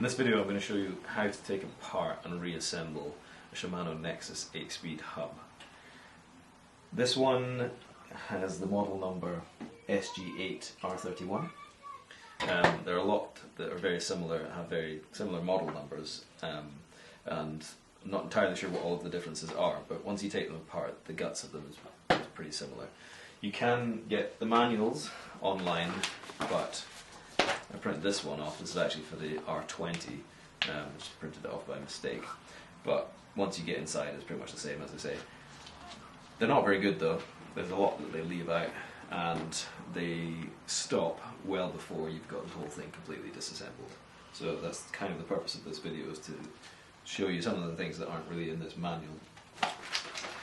In this video I'm going to show you how to take apart and reassemble a Shimano Nexus 8-speed hub. This one has the model number SG8R31. There are a lot that are very similar, have very similar model numbers, and I'm not entirely sure what all of the differences are, but once you take them apart, the guts of them is pretty similar. You can get the manuals online, but I printed this one off. This is actually for the R20, just printed it off by mistake. But once you get inside, it's pretty much the same as I say. They're not very good though. There's a lot that they leave out, and they stop well before you've got the whole thing completely disassembled. So that's kind of the purpose of this video, is to show you some of the things that aren't really in this manual.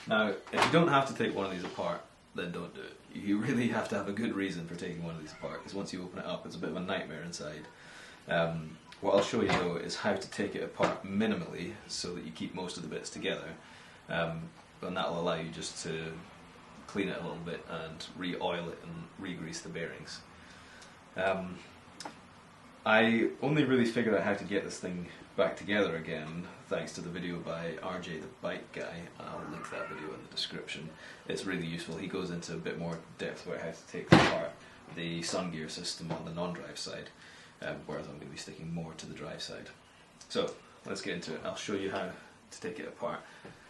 Now, if you don't have to take one of these apart, then don't do it. You really have to have a good reason for taking one of these apart, because once you open it up, it's a bit of a nightmare inside. What I'll show you though is how to take it apart minimally so that you keep most of the bits together, and that will allow you just to clean it a little bit and re-oil it and re-grease the bearings. I only really figured out how to get this thing back together again thanks to the video by RJ the Bike Guy. I'll link that video in the description. It's really useful. He goes into a bit more depth about how to take apart the Sun Gear system on the non-drive side, whereas I'm going to be sticking more to the drive side. So let's get into it. I'll show you how to take it apart.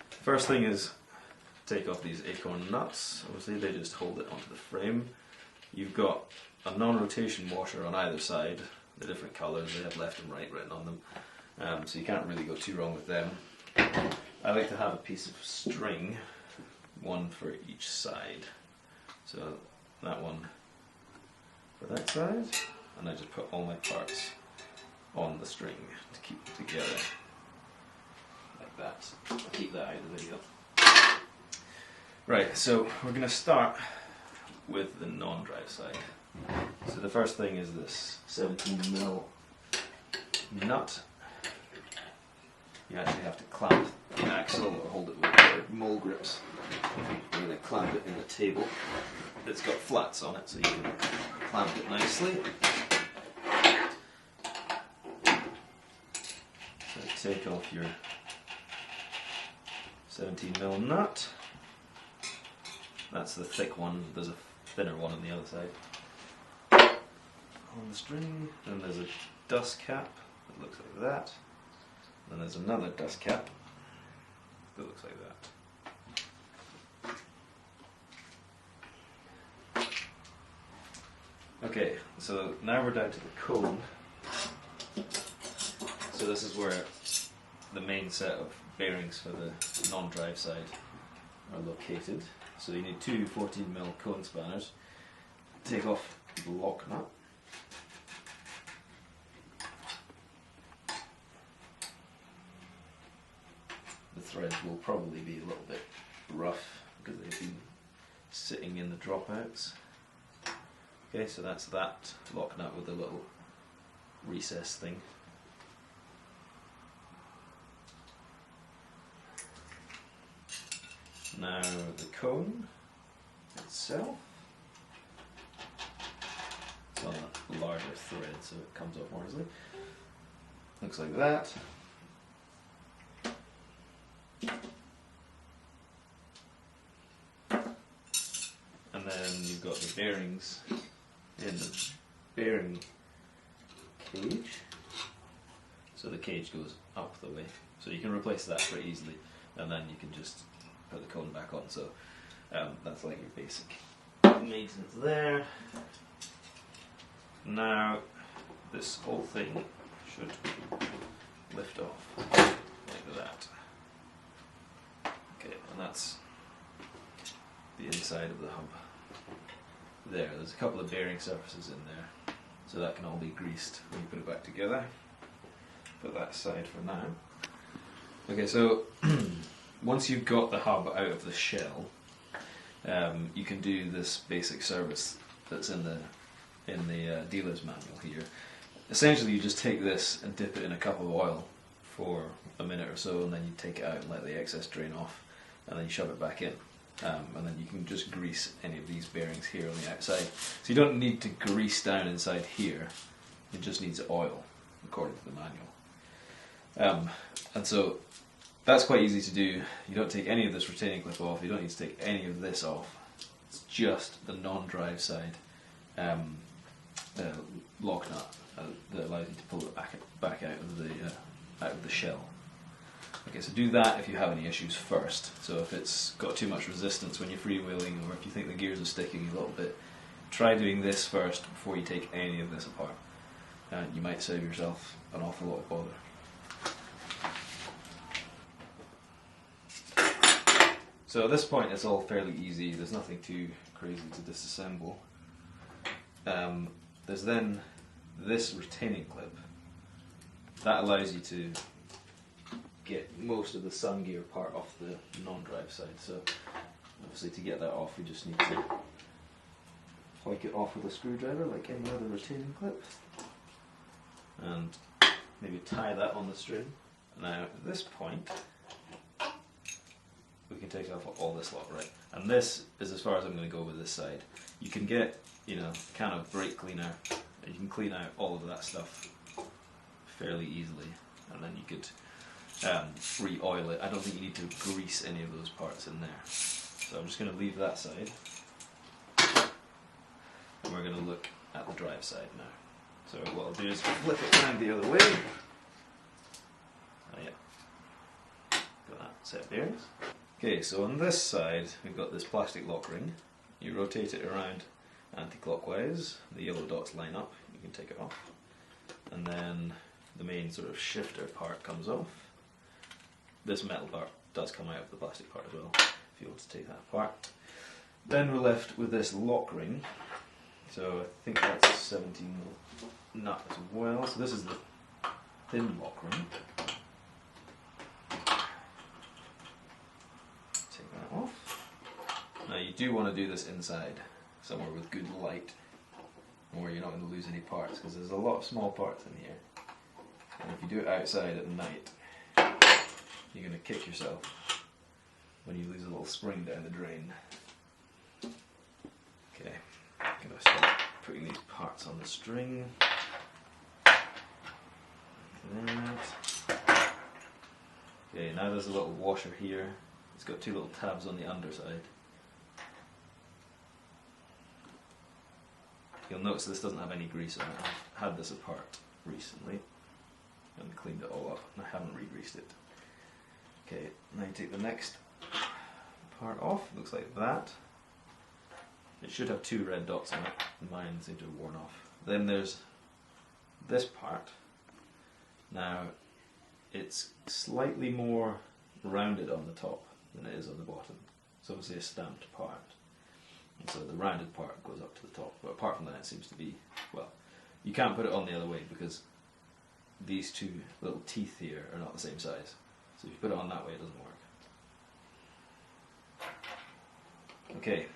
First thing is take off these acorn nuts. Obviously they just hold it onto the frame. You've got a non-rotation washer on either side. The different colours, they have left and right written on them, so you can't really go too wrong with them. I like to have a piece of string, one for each side. So that one for that side, and I just put all my parts on the string to keep them together, like that. I'll keep that out of the video. Right, so we're going to start with the non-drive side. So the first thing is this 17mm nut. You actually have to clamp the axle or hold it with your mole grips. I'm going to clamp it in the table. It's got flats on it, so you can clamp it nicely. So take off your 17mm nut. That's the thick one. There's a thinner one on the other side. On the string, then there's a dust cap that looks like that, then there's another dust cap that looks like that. Okay, so now we're down to the cone. So this is where the main set of bearings for the non-drive side are located. So you need two 14mm cone spanners. Take off the lock nut. The threads will probably be a little bit rough because they've been sitting in the dropouts. Okay, so that's that lock nut with the little recess thing. Now the cone itself, it's on a larger thread so it comes off more easily. Looks like that. And then you've got the bearings in the bearing cage. So the cage goes up the way. So you can replace that pretty easily, and then you can just put the cone back on. So that's like your basic maintenance there. Now this whole thing should lift off like that. Okay, and that's the inside of the hub. There's a couple of bearing surfaces in there, so that can all be greased when you put it back together. Put that aside for now. Okay, so once you've got the hub out of the shell, you can do this basic service that's in the dealer's manual here. Essentially, you just take this and dip it in a cup of oil for a minute or so, and then you take it out and let the excess drain off, and then you shove it back in. And then you can just grease any of these bearings here on the outside. So you don't need to grease down inside here, it just needs oil, according to the manual. And so that's quite easy to do. You don't take any of this retaining clip off, you don't need to take any of this off. It's just the non-drive side lock nut that allows you to pull it back out of the shell. Okay, so do that if you have any issues first. So if it's got too much resistance when you're freewheeling, or if you think the gears are sticking a little bit, try doing this first before you take any of this apart. And you might save yourself an awful lot of bother. So at this point it's all fairly easy, there's nothing too crazy to disassemble. There's then this retaining clip. That allows you to get most of the sun gear part off the non-drive side. So obviously to get that off we just need to hoik it off with a screwdriver like any other retaining clip. And maybe tie that on the string. Now at this point we can take off all this lot, right? And this is as far as I'm going to go with this side. You can get, kind of brake cleaner, and you can clean out all of that stuff fairly easily, and then you could re-oil it. I don't think you need to grease any of those parts in there. So I'm just going to leave that side, and we're going to look at the drive side now. So what I'll do is flip it around the other way. Oh yeah, got that set of bearings. Okay, so on this side we've got this plastic lock ring. You rotate it around anti-clockwise, the yellow dots line up, you can take it off. And then the main sort of shifter part comes off. This metal part does come out of the plastic part as well, if you want to take that apart. Then we're left with this lock ring. So I think that's 17 nut as well. So this is the thin lock ring. Take that off. Now you do want to do this inside, somewhere with good light, where you're not going to lose any parts, because there's a lot of small parts in here. And if you do it outside at night, you're going to kick yourself when you lose a little spring down the drain. Okay, I'm going to start putting these parts on the string. Like that. Okay, now there's a little washer here. It's got two little tabs on the underside. You'll notice this doesn't have any grease on it. I've had this apart recently and cleaned it all up, and I haven't re-greased it. Okay, now you take the next part off. Looks like that. It should have two red dots on it. Mine seem to have worn off. Then there's this part. Now it's slightly more rounded on the top than it is on the bottom. It's obviously a stamped part. And so the rounded part goes up to the top, but apart from that it seems to be, well, you can't put it on the other way because these two little teeth here are not the same size. So if you put it on that way it doesn't work. Okay,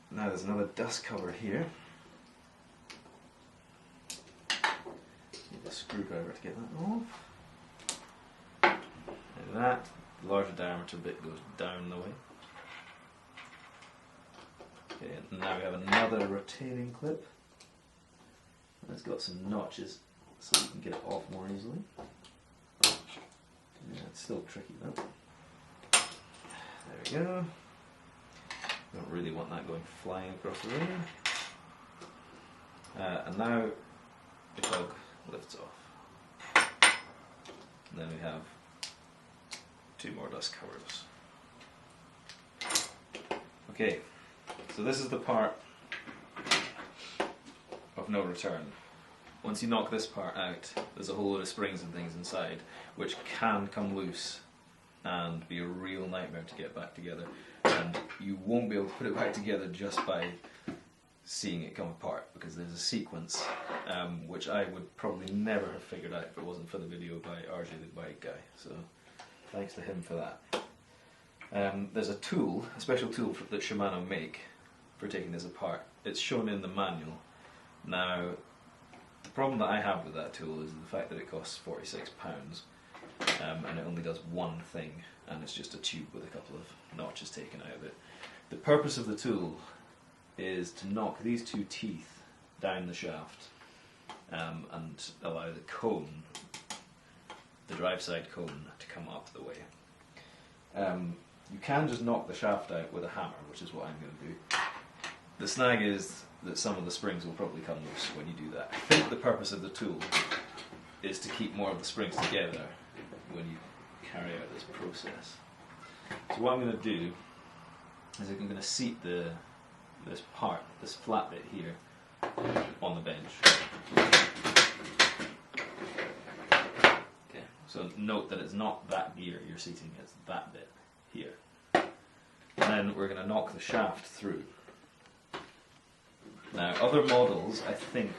now there's another dust cover here. Need a screwdriver to get that off. Like that, the larger diameter bit goes down the way. Okay, and now we have another retaining clip. It's got some notches so you can get it off more easily. Yeah, it's still tricky though. There we go. Don't really want that going flying across the room. And now the plug lifts off. And then we have two more dust covers. Okay. So this is the part of no return. Once you knock this part out, there's a whole load of springs and things inside which can come loose and be a real nightmare to get back together. And you won't be able to put it back together just by seeing it come apart, because there's a sequence which I would probably never have figured out if it wasn't for the video by RJ the Bike Guy. So thanks to him for that. There's a tool, a special tool that Shimano make for taking this apart. It's shown in the manual. Now, the problem that I have with that tool is the fact that it costs £46 and it only does one thing, and it's just a tube with a couple of notches taken out of it. The purpose of the tool is to knock these two teeth down the shaft and allow the the drive side cone to come up the way. You can just knock the shaft out with a hammer, which is what I'm going to do. The snag is that some of the springs will probably come loose when you do that. I think the purpose of the tool is to keep more of the springs together when you carry out this process. So what I'm going to do is I'm going to seat this flat bit here, on the bench. Okay, so note that it's not that gear you're seating, it's that bit here. And then we're going to knock the shaft through. Now, other models, I think,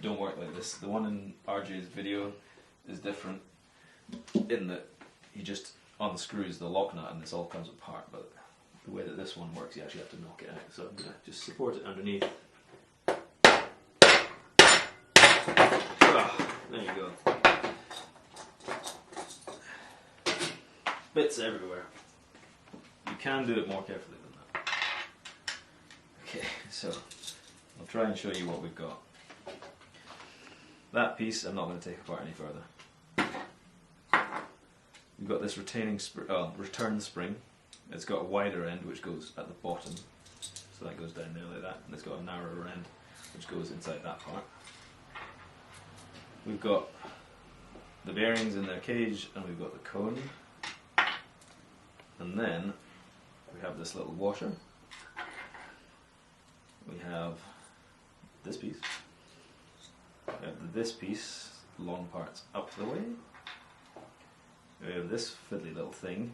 don't work like this. The one in RJ's video is different in that he just unscrews the lock nut and this all comes apart, but the way that this one works, you actually have to knock it out. So I'm going to just support it underneath. There you go. Bits everywhere. You can do it more carefully than that. Okay, so I'll try and show you what we've got. That piece I'm not going to take apart any further. We've got this return spring. It's got a wider end which goes at the bottom, so that goes down there like that, and it's got a narrower end which goes inside that part. We've got the bearings in their cage, and we've got the cone, and then we have this little washer. We have this piece. We have this piece, long parts up the way. We have this fiddly little thing.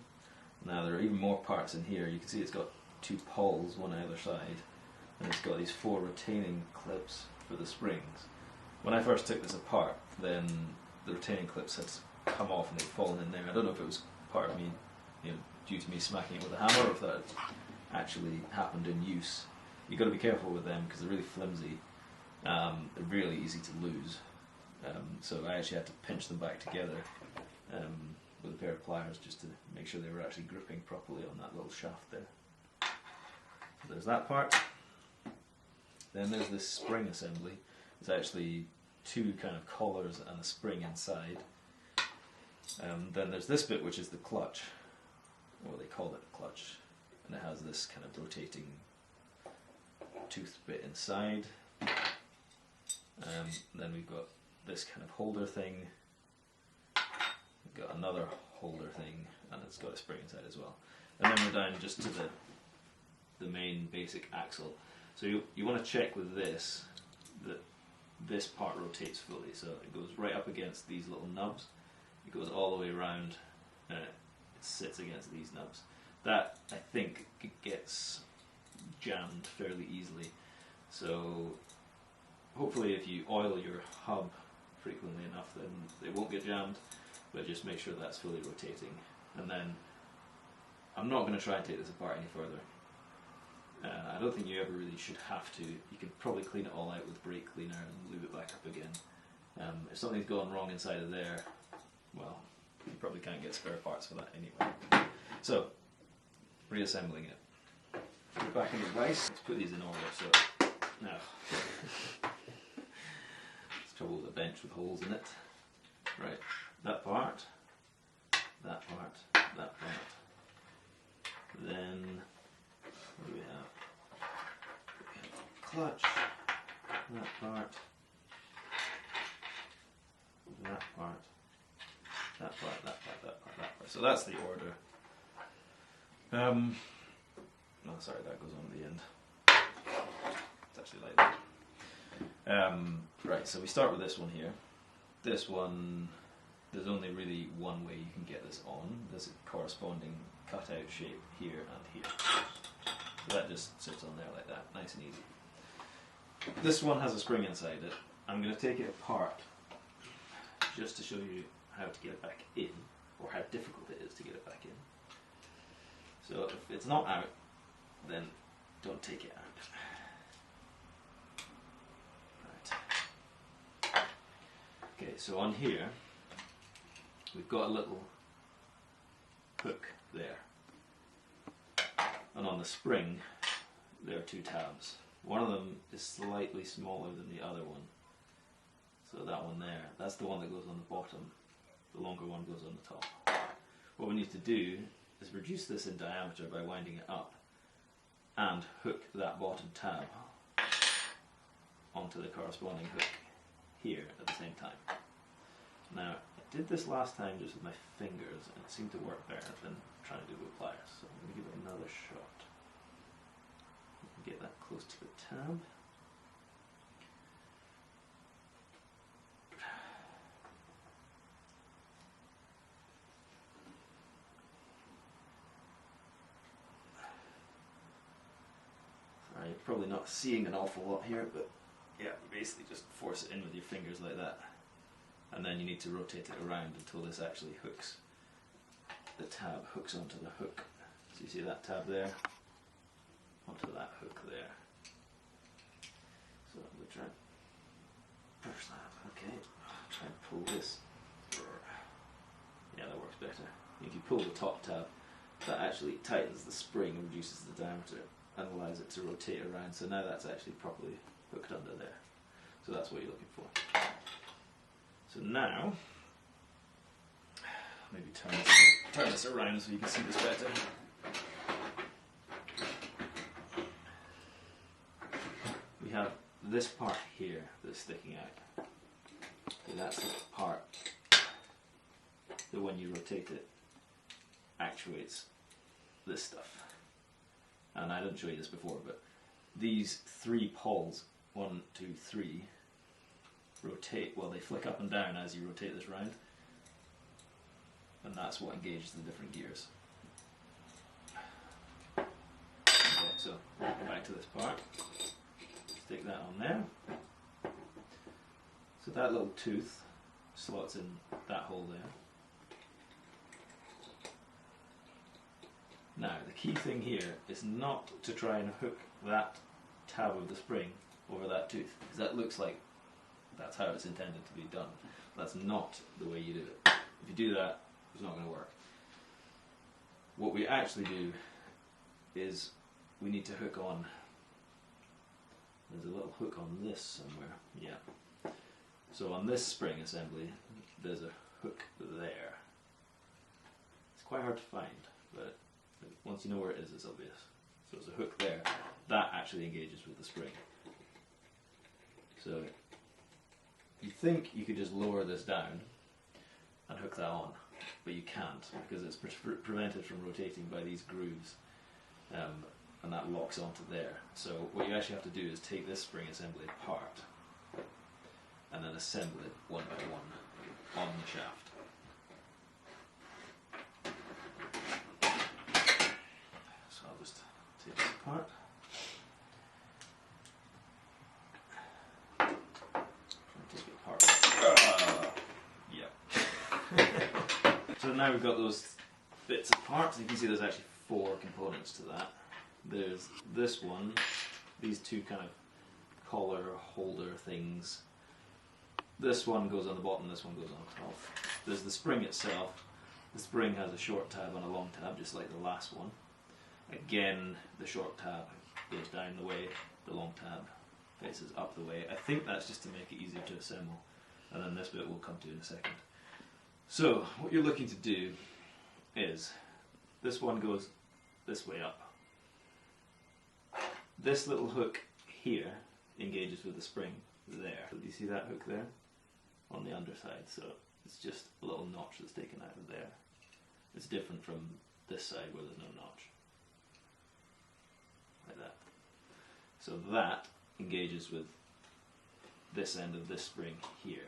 Now there are even more parts in here. You can see it's got two pawls, one either side, and it's got these 4 retaining clips for the springs. When I first took this apart, then the retaining clips had come off and they'd fallen in there. I don't know if it was part of me, due to me smacking it with a hammer, or if that actually happened in use. You've got to be careful with them because they're really flimsy. They're really easy to lose. So I actually had to pinch them back together with a pair of pliers just to make sure they were actually gripping properly on that little shaft there. So there's that part. Then there's this spring assembly. It's actually 2 kind of collars and a spring inside. Then there's this bit which is the clutch, or they call it a clutch, and it has this kind of rotating tooth bit inside. Then we've got this kind of holder thing. We've got another holder thing, and it's got a spring inside as well. And then we're down just to the main basic axle. So you want to check with this that this part rotates fully. So it goes right up against these little nubs. It goes all the way around, and it sits against these nubs. That, I think, gets jammed fairly easily. So hopefully if you oil your hub frequently enough, then it won't get jammed, but just make sure that's fully rotating. And then I'm not going to try and take this apart any further. I don't think you ever really should have to. You could probably clean it all out with brake cleaner and lube it back up again. If something's gone wrong inside of there, well, you probably can't get spare parts for that anyway. So, reassembling it. Put it back in the vise. Let's put these in order. So, now, it's trouble with a bench with holes in it. Right, that part, that part, that part. Then, what do we have? We have clutch, that part, that part, that part, that part, that part, that part. So that's the order. No, sorry, that goes on at the end. It's actually like that. Right, so we start with this one here. This one, there's only really one way you can get this on. There's a corresponding cutout shape here and here. So that just sits on there like that, nice and easy. This one has a spring inside it. I'm going to take it apart just to show you how to get it back in, or how difficult it is to get it back in. So if it's not out, then don't take it out. Right. Okay, so on here, we've got a little hook there. And on the spring, there are 2 tabs. One of them is slightly smaller than the other one. So that one there, that's the one that goes on the bottom. the longer one goes on the top. What we need to do is reduce this in diameter by winding it up and hook that bottom tab onto the corresponding hook here at the same time. Now, I did this last time just with my fingers and it seemed to work better than trying to do it with pliers, so I'm going to give it another shot. Get that close to the tab. Sorry, you're probably not seeing an awful lot here, but yeah, you basically just force it in with your fingers like that. And then you need to rotate it around until this actually hooks. The tab hooks onto the hook. So you see that tab there? Onto that hook there. So I'm going to try and push that. Okay, try and pull this. Yeah, that works better. If you pull the top tab, that actually tightens the spring and reduces the diameter and allows it to rotate around. So now that's actually properly hooked under there. So that's what you're looking for. So now, maybe turn this around so you can see this better. We have this part here that's sticking out. Okay, that's the part that when you rotate it actuates this stuff. And I didn't show you this before, but these three pawls, 1, 2, 3, rotate, well, they flick up and down as you rotate this round, and that's what engages the different gears. Okay, so back to this part, stick that on there. So that little tooth slots in that hole there. Now, the key thing here is not to try and hook that tab of the spring over that tooth, because that looks like that's how it's intended to be done. That's not the way you do it. If you do that, it's not going to work. What we actually do is we need to hook on, there's a little hook on this somewhere, yeah. So on this spring assembly, there's a hook there. It's quite hard to find, but once you know where it is, it's obvious. So there's a hook there. That actually engages with the spring. So you think you could just lower this down and hook that on, but you can't because it's prevented from rotating by these grooves, and that locks onto there. So what you actually have to do is take this spring assembly apart and then assemble it one by one on the shaft. So I'll just take this apart. So now we've got those bits apart, so you can see there's actually 4 components to that. There's this one, these two kind of collar holder things. This one goes on the bottom, this one goes on top. There's the spring itself. The spring has a short tab and a long tab, just like the last one. Again, the short tab goes down the way, the long tab faces up the way. I think that's just to make it easier to assemble, and then this bit we'll come to in a second. So, what you're looking to do is, this one goes this way up. This little hook here engages with the spring there. So do you see that hook there? On the underside, so it's just a little notch that's taken out of there. It's different from this side where there's no notch. Like that. So that engages with this end of this spring here.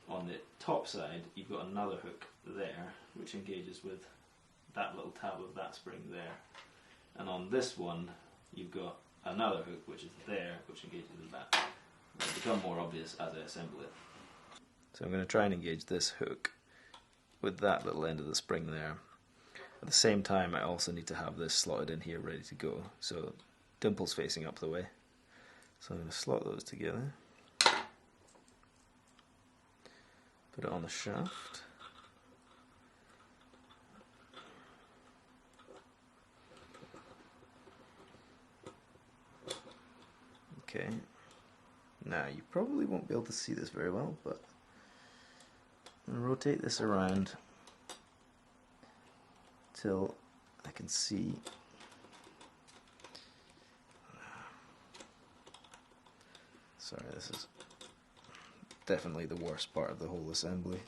On the top side, you've got another hook there, which engages with that little tab of that spring there. And on this one, you've got another hook, which is there, which engages with that. It'll become more obvious as I assemble it. So I'm going to try and engage this hook with that little end of the spring there. At the same time, I also need to have this slotted in here ready to go. So dimples facing up the way. So I'm going to slot those together. Put it on the shaft. Okay. Now, you probably won't be able to see this very well, but and rotate this around till I can see. Sorry, this is definitely the worst part of the whole assembly.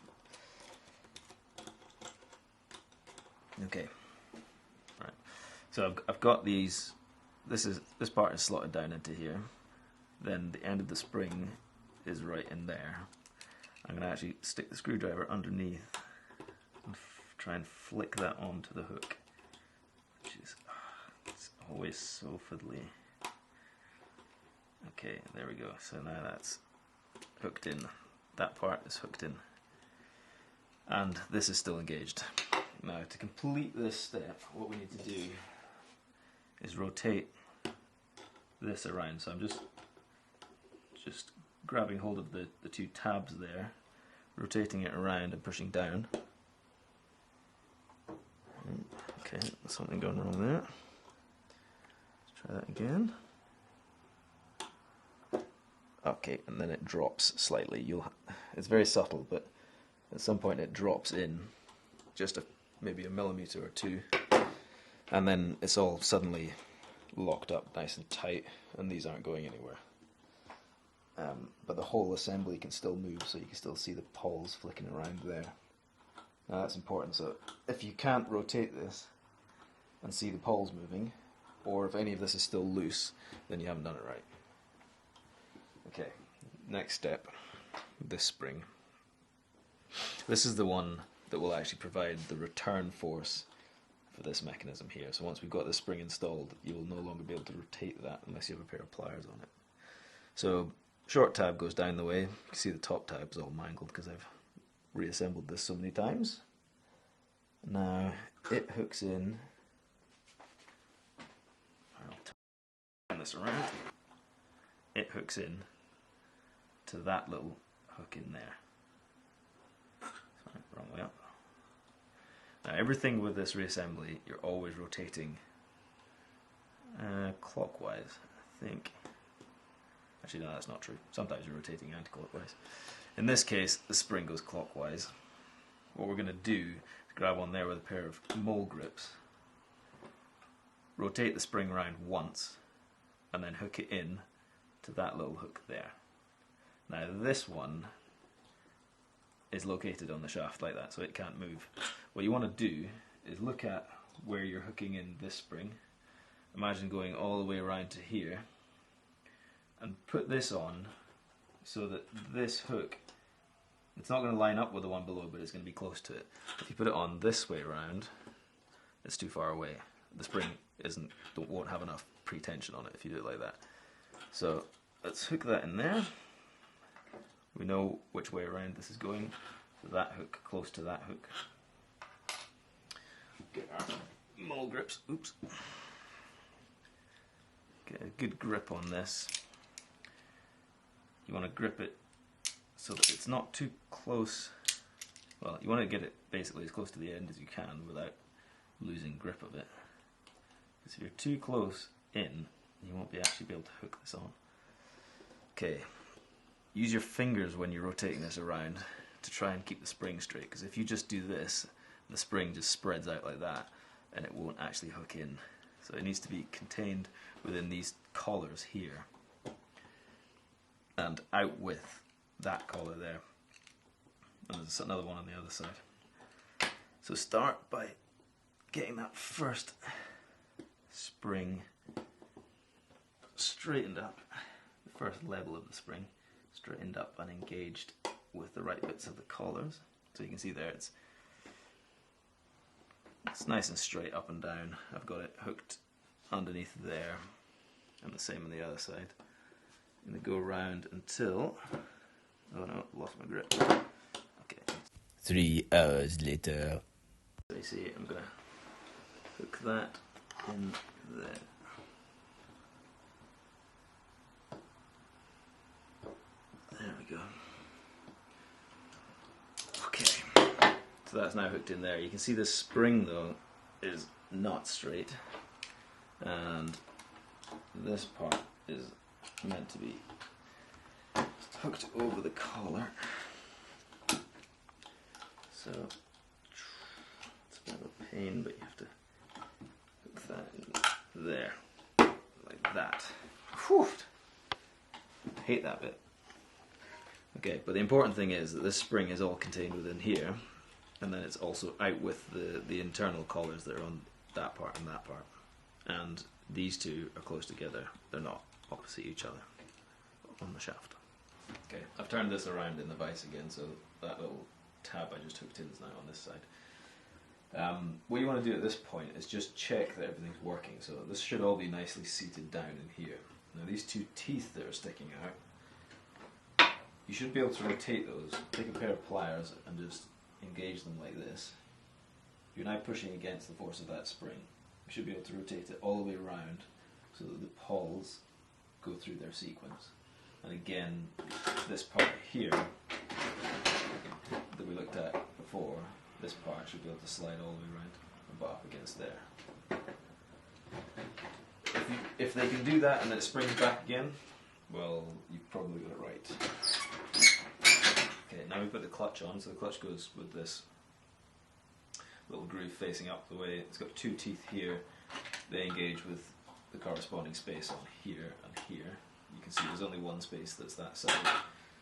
Okay, right. So I've got these. This part is slotted down into here. Then the end of the spring is right in there. I'm going to actually stick the screwdriver underneath and try and flick that onto the hook, which is it's always so fiddly. Okay, there we go. So now that's hooked in. That part is hooked in. And this is still engaged. Now to complete this step, what we need to do is rotate this around. So I'm just grabbing hold of the two tabs there, rotating it around and pushing down. Okay, there's something going wrong there. Let's try that again. Okay, and then it drops slightly. It's very subtle, but at some point it drops in just maybe a millimeter or two, and then it's all suddenly locked up nice and tight, and these aren't going anywhere. But the whole assembly can still move, so you can still see the pawls flicking around there. Now that's important, so if you can't rotate this and see the pawls moving, or if any of this is still loose, then you haven't done it right. Okay, next step, this spring. This is the one that will actually provide the return force for this mechanism here. So once we've got this spring installed, you will no longer be able to rotate that unless you have a pair of pliers on it. So short tab goes down the way. You can see the top tab is all mangled because I've reassembled this so many times. Now it hooks in. I'll turn this around. It hooks in to that little hook in there. Sorry, wrong way up. Now everything with this reassembly, you're always rotating clockwise, I think. Actually, no, that's not true. Sometimes you're rotating anti-clockwise. In this case, the spring goes clockwise. What we're going to do is grab on there with a pair of mole grips, rotate the spring around once, and then hook it in to that little hook there. Now this one is located on the shaft like that, so it can't move. What you want to do is look at where you're hooking in this spring. Imagine going all the way around to here, and put this on so that this hook, it's not going to line up with the one below, but it's going to be close to it. If you put it on this way around, it's too far away. The spring won't have enough pre-tension on it if you do it like that. So let's hook that in there. We know which way around this is going. So that hook close to that hook. Get our mole grips. Oops. Get a good grip on this. You want to grip it so that it's not too close. Well, you want to get it basically as close to the end as you can without losing grip of it. Because if you're too close in, you won't actually be able to hook this on. Okay, use your fingers when you're rotating this around to try and keep the spring straight, because if you just do this, the spring just spreads out like that and it won't actually hook in. So it needs to be contained within these collars here and out with that collar there. And there's another one on the other side. So start by getting that first spring straightened up, the first level of the spring straightened up and engaged with the right bits of the collars. So you can see there it's nice and straight up and down. I've got it hooked underneath there, and the same on the other side. I'm going to go around until, oh no, lost my grip. Okay. 3 hours later. So you see, I'm going to hook that in there. There we go. Okay, so that's now hooked in there. You can see the spring though is not straight, and this part is meant to be hooked over the collar. So it's a bit of a pain, but you have to put that in there, like that. Whew. I hate that bit. Okay, but the important thing is that this spring is all contained within here, and then it's also out with the internal collars that are on that part and that part. And these two are close together, they're not opposite each other on the shaft. Okay, I've turned this around in the vise again, so that little tab I just hooked in is now on this side. What you want to do at this point is just check that everything's working, so this should all be nicely seated down in here. Now these two teeth that are sticking out, you should be able to rotate those. Take a pair of pliers and just engage them like this. You're now pushing against the force of that spring. You should be able to rotate it all the way around so that the pawls go through their sequence. And again, this part here that we looked at before, this part should be able to slide all the way around and butt up against there. If they can do that and then it springs back again, well, you've probably got it right. Okay, now we put the clutch on, so the clutch goes with this little groove facing up the way. It's got two teeth here, they engage with the corresponding space on here and here. You can see there's only one space that's that side.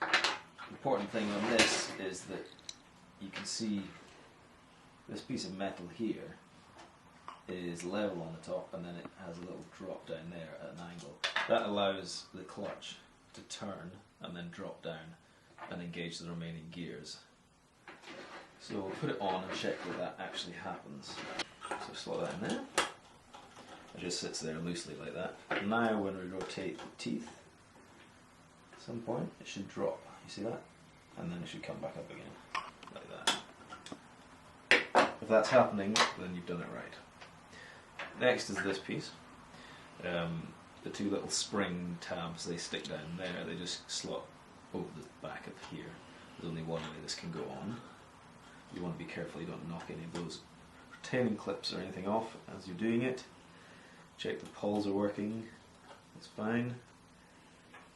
The important thing on this is that you can see this piece of metal here is level on the top, and then it has a little drop down there at an angle. That allows the clutch to turn and then drop down and engage the remaining gears. So we'll put it on and check that that actually happens. So slot that in there. It just sits there loosely like that. Now when we rotate the teeth, at some point it should drop, you see that? And then it should come back up again, like that. If that's happening, then you've done it right. Next is this piece. The two little spring tabs, they stick down there, they just slot over the back of here. There's only one way this can go on. You want to be careful you don't knock any of those retaining clips or anything off as you're doing it. Check the pawls are working, that's fine.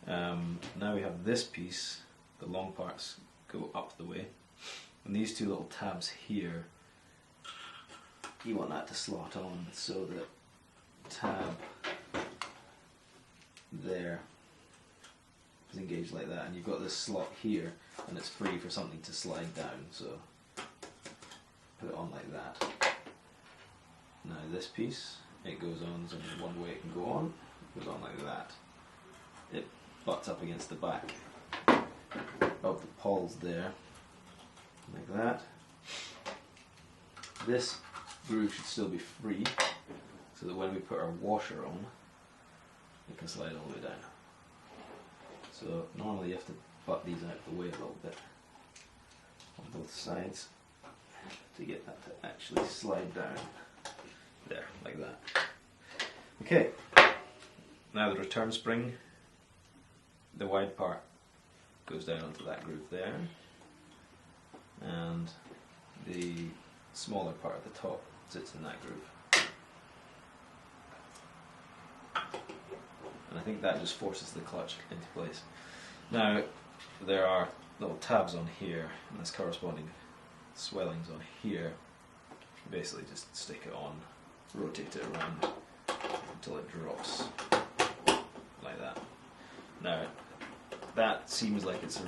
Now we have this piece, the long parts go up the way, and these two little tabs here, you want that to slot on so that tab there is engaged like that, and you've got this slot here and it's free for something to slide down, so put it on like that. Now this piece, it goes on, there's only one way it can go on, it goes on like that. It butts up against the back of the pawls there, like that. This groove should still be free, so that when we put our washer on, it can slide all the way down. So normally you have to butt these out the way a little bit on both sides to get that to actually slide down. There, like that. Okay, now the return spring, the wide part goes down onto that groove there, and the smaller part at the top sits in that groove. And I think that just forces the clutch into place. Now there are little tabs on here and there's corresponding swellings on here. You basically just stick it on, rotate it around until it drops like that. Now that seems like it's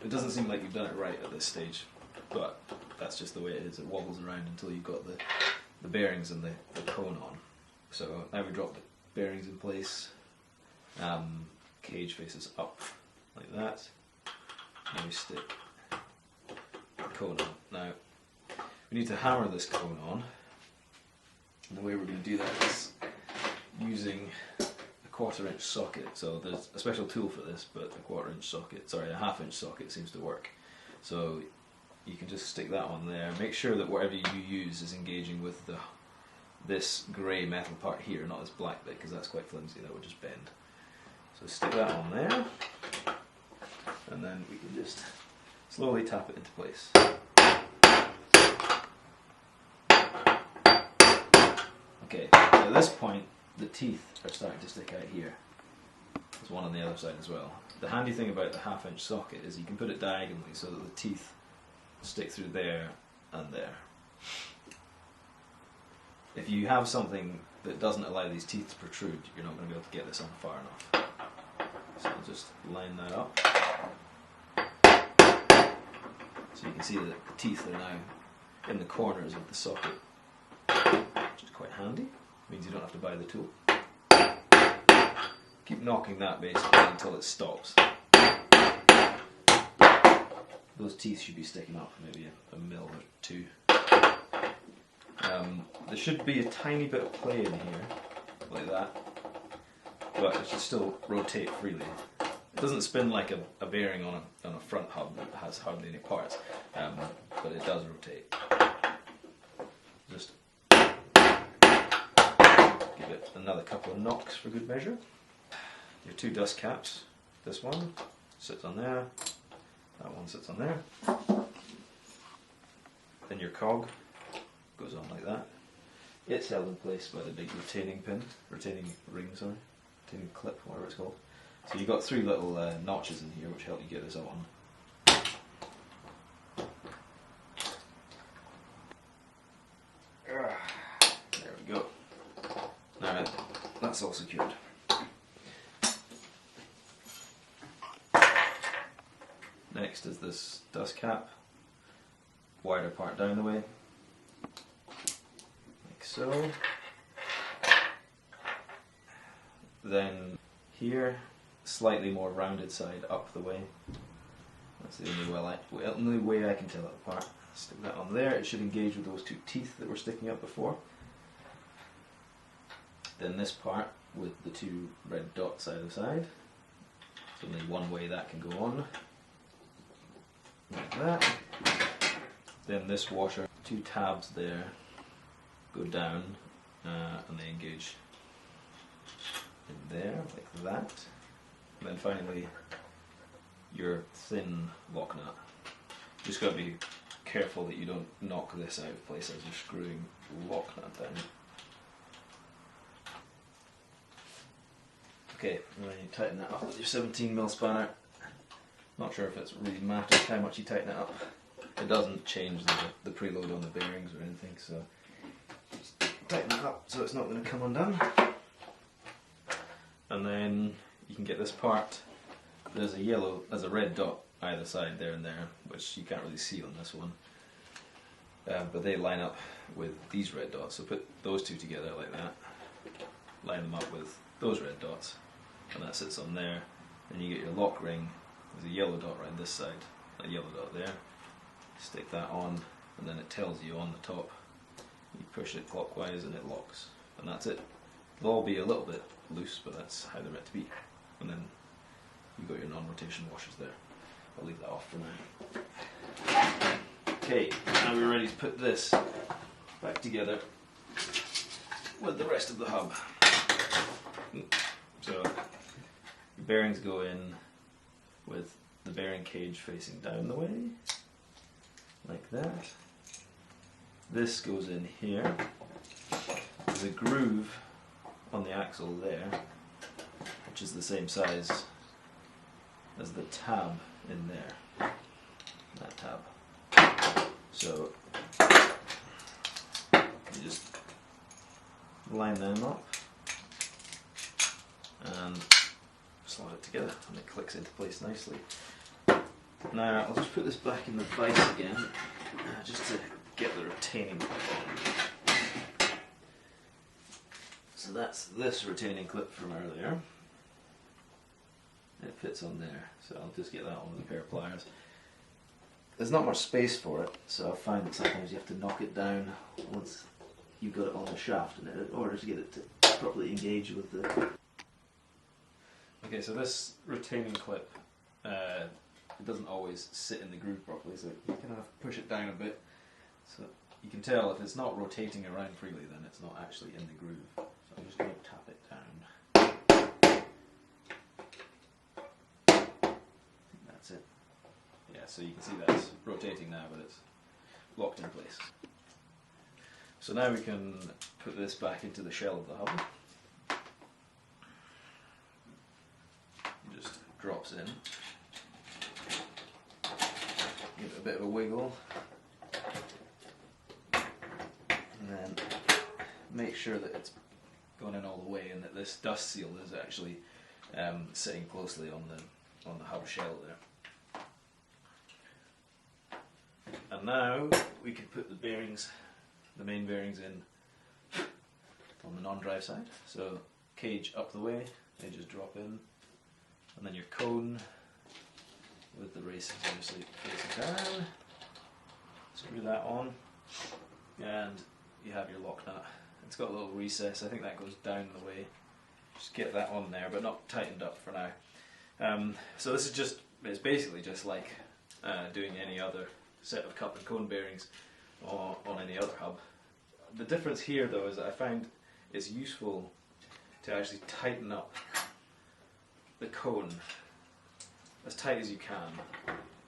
it doesn't seem like you've done it right at this stage, but that's just the way it is. It wobbles around until you've got the bearings and the cone on. So now we drop the bearings in place, cage faces up like that, now we stick the cone on. Now we need to hammer this cone on, and the way we're going to do that is using a 1/4 inch socket. So there's a special tool for this, but a 1/4 inch socket, sorry, a 1/2 inch socket seems to work. So you can just stick that on there. Make sure that whatever you use is engaging with this grey metal part here, not this black bit, because that's quite flimsy, that would just bend. So stick that on there, and then we can just slowly tap it into place. Okay, so at this point the teeth are starting to stick out here. There's one on the other side as well. The handy thing about the 1/2 inch socket is you can put it diagonally so that the teeth stick through there and there. If you have something that doesn't allow these teeth to protrude, you're not going to be able to get this on far enough. So I'll just line that up. So you can see that the teeth are now in the corners of the socket, which is quite handy. Means you don't have to buy the tool. Keep knocking that basically until it stops. Those teeth should be sticking up maybe a mil or two. There should be a tiny bit of play in here, like that, but it should still rotate freely. It doesn't spin like a bearing on a front hub that has hardly any parts, but it does rotate. Just give it another couple of knocks for good measure. Your two dust caps, this one sits on there, that one sits on there. Then your cog goes on like that. It's held in place by the big retaining clip, whatever it's called. So you've got three little notches in here which help you get this on. There we go. Alright, that's all secured. Next is this dust cap, wider part down the way, like so. Then here, slightly more rounded side up the way. That's the only way I can tell it apart. Stick that on there. It should engage with those two teeth that were sticking up before. Then this part with the two red dots either side. There's only one way that can go on. Like that. Then this washer, two tabs there go down and they engage in there like that. And then finally your thin lock nut. Just got to be careful that you don't knock this out of place as you're screwing the lock nut down. Okay, and then you tighten that up with your 17mm spanner. Not sure if it really matters how much you tighten it up. It doesn't change the preload on the bearings or anything, so just tighten it up so it's not going to come undone. And then you can get this part. There's a red dot either side there and there, which you can't really see on this one. But they line up with these red dots, so put those two together like that. Line them up with those red dots, and that sits on there. And you get your lock ring. There's a yellow dot right this side, a yellow dot there. Stick that on, and then it tells you on the top. You push it clockwise and it locks, and that's it. They'll all be a little bit loose, but that's how they're meant to be. And then you've got your non-rotation washers there. I'll leave that off for now. Okay, now we're ready to put this back together with the rest of the hub. So the bearings go in with the bearing cage facing down the way, like that. This goes in here. There's a groove on the axle there, which is the same size as the tab in there, that tab. So you just line them up and slide it together, and it clicks into place nicely. Now I'll just put this back in the vise again, just to get the retaining clip on. So that's this retaining clip from earlier. It fits on there, so I'll just get that on with a pair of pliers. There's not much space for it, so I find that sometimes you have to knock it down once you've got it on the shaft in order to get it to properly engage with the... Okay, so this retaining clip, it doesn't always sit in the groove properly, so you kind of have to push it down a bit. So you can tell if it's not rotating around freely, then it's not actually in the groove. So I'm just going to tap it down. That's it. Yeah, so you can see that it's rotating now, but it's locked in place. So now we can put this back into the shell of the hub. It just drops in. Give it a bit of a wiggle. make sure that it's going in all the way and that this dust seal is actually sitting closely on the hub shell there. And now we can put the bearings, the main bearings, in on the non-drive side. So cage up the way, they just drop in, and then your cone with the racings obviously facing down. Screw that on, and you have your lock nut. It's got a little recess, I think that goes down the way. Just get that on there, but not tightened up for now. So this is just, it's basically just like doing any other set of cup and cone bearings or on any other hub. The difference here though is that I find it's useful to actually tighten up the cone as tight as you can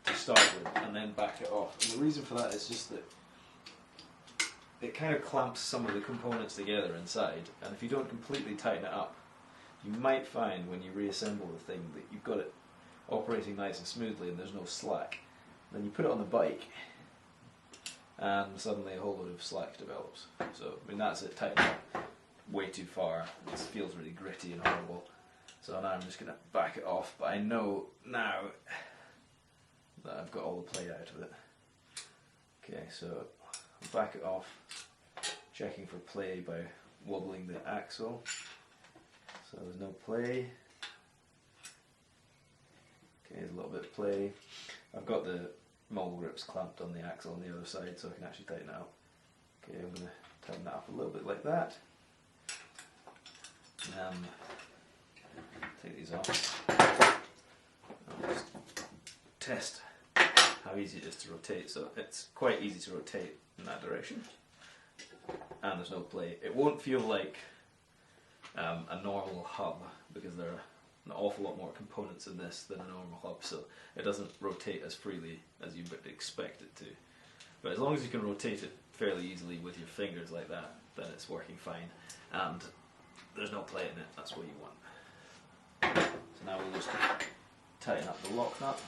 to start with, and then back it off. And the reason for that is just that it kind of clamps some of the components together inside, and if you don't completely tighten it up, you might find when you reassemble the thing that you've got it operating nice and smoothly and there's no slack. Then you put it on the bike and suddenly a whole load of slack develops. So, I mean, that's it tightened up way too far. It feels really gritty and horrible. So now I'm just going to back it off, but I know now that I've got all the play out of it. Okay, so I'll back it off, checking for play by wobbling the axle. So there's no play. Okay, there's a little bit of play. I've got the mole grips clamped on the axle on the other side so I can actually tighten it up. Okay, I'm going to tighten that up a little bit like that. Take these off. I'll just test how easy it is to rotate. So it's quite easy to rotate in that direction, and there's no play. It won't feel like a normal hub because there are an awful lot more components in this than a normal hub, so it doesn't rotate as freely as you would expect it to. But as long as you can rotate it fairly easily with your fingers like that, then it's working fine, and there's no play in it. That's what you want. So now we'll just tighten up the lock nut.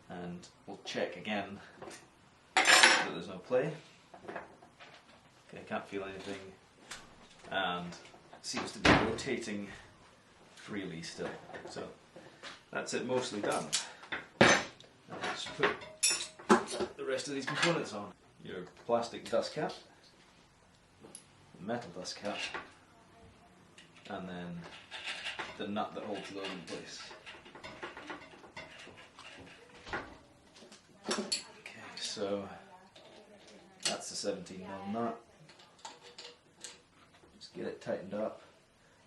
And we'll check again that there's no play. Okay, I can't feel anything, and it seems to be rotating freely still. So that's it, mostly done. Now let's put the rest of these components on. Your plastic dust cap, metal dust cap, and then the nut that holds those in place. Okay, so that's the 17mm nut. Just get it tightened up.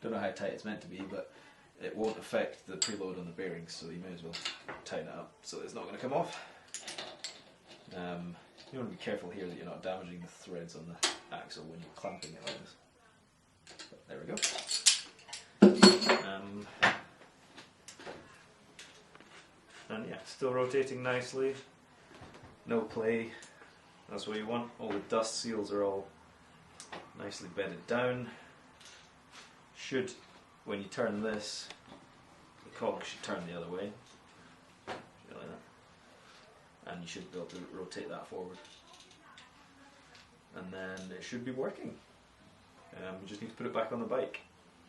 Don't know how tight it's meant to be, but it won't affect the preload on the bearings, so you may as well tighten it up so it's not going to come off. You want to be careful here that you're not damaging the threads on the axle when you're clamping it like this. But there we go. And yeah, still rotating nicely. No play. That's what you want. All the dust seals are all nicely bedded down. Should, when you turn this, the cog should turn the other way. Like that. And you should be able to rotate that forward. And then it should be working. You just need to put it back on the bike.